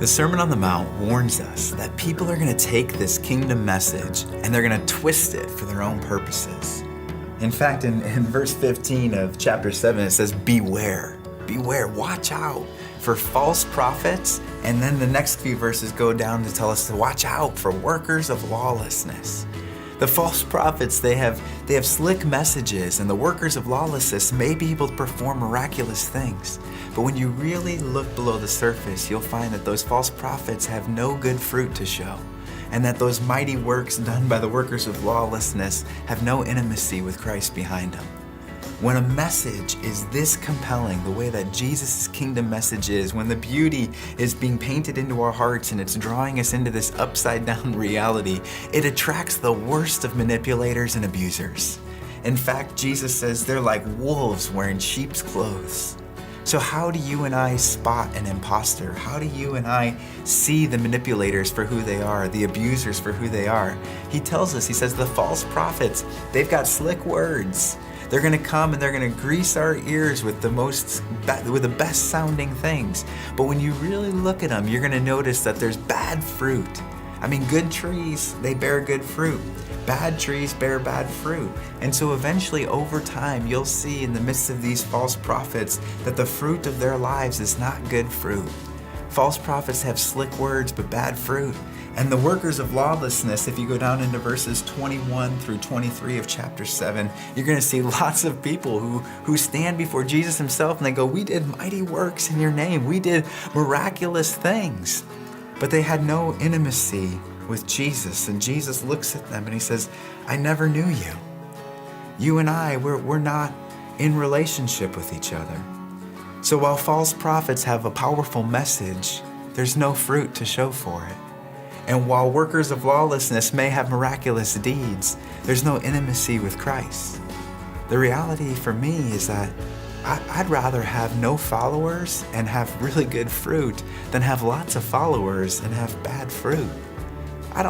The Sermon on the Mount warns us that people are going to take this kingdom message and they're going to twist it for their own purposes. In fact, in verse 15 of chapter 7, it says, beware, watch out for false prophets. And then the next few verses go down to tell us to watch out for workers of lawlessness. The false prophets, they have slick messages, and the workers of lawlessness may be able to perform miraculous things. But when you really look below the surface, you'll find that those false prophets have no good fruit to show, and that those mighty works done by the workers of lawlessness have no intimacy with Christ behind them. When a message is this compelling, the way that Jesus' kingdom message is, when the beauty is being painted into our hearts and it's drawing us into this upside down reality, it attracts the worst of manipulators and abusers. In fact, Jesus says they're like wolves wearing sheep's clothes. So how do you and I spot an imposter? How do you and I see the manipulators for who they are, the abusers for who they are? He tells us, he says the false prophets, they've got slick words. They're going to come and they're going to grease our ears with the best sounding things. But when you really look at them, you're going to notice that there's bad fruit. I mean, good trees, they bear good fruit. Bad trees bear bad fruit. And so eventually over time, you'll see in the midst of these false prophets that the fruit of their lives is not good fruit. False prophets have slick words, but bad fruit. And the workers of lawlessness, if you go down into verses 21 through 23 of chapter 7, you're going to see lots of people who stand before Jesus himself and they go, we did mighty works in your name. We did miraculous things. But they had no intimacy with Jesus. And Jesus looks at them and he says, I never knew you. You and I, we're not in relationship with each other. So while false prophets have a powerful message, there's no fruit to show for it. And while workers of lawlessness may have miraculous deeds, there's no intimacy with Christ. The reality for me is that I'd rather have no followers and have really good fruit than have lots of followers and have bad fruit. I'd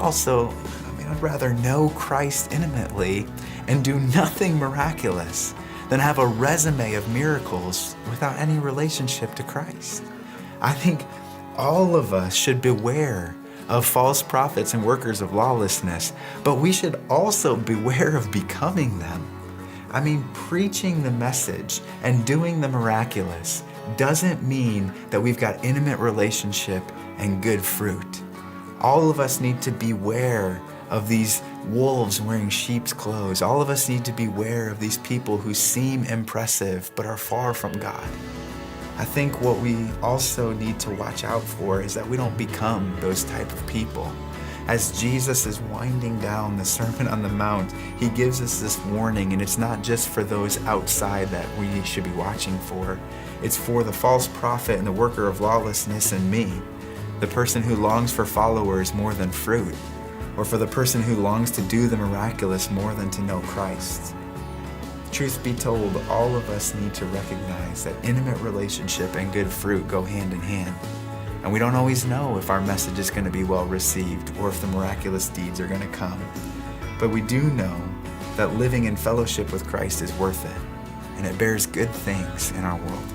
rather know Christ intimately and do nothing miraculous than have a resume of miracles without any relationship to Christ. I think all of us should beware of false prophets and workers of lawlessness, but we should also beware of becoming them. I mean, preaching the message and doing the miraculous doesn't mean that we've got intimate relationship and good fruit. All of us need to beware of these wolves wearing sheep's clothes. All of us need to beware of these people who seem impressive but are far from God. I think what we also need to watch out for is that we don't become those type of people. As Jesus is winding down the Sermon on the Mount, he gives us this warning, and it's not just for those outside that we should be watching for. It's for the false prophet and the worker of lawlessness and me, the person who longs for followers more than fruit, or for the person who longs to do the miraculous more than to know Christ. Truth be told, all of us need to recognize that intimate relationship and good fruit go hand in hand. And we don't always know if our message is going to be well received or if the miraculous deeds are going to come. But we do know that living in fellowship with Christ is worth it, and it bears good things in our world.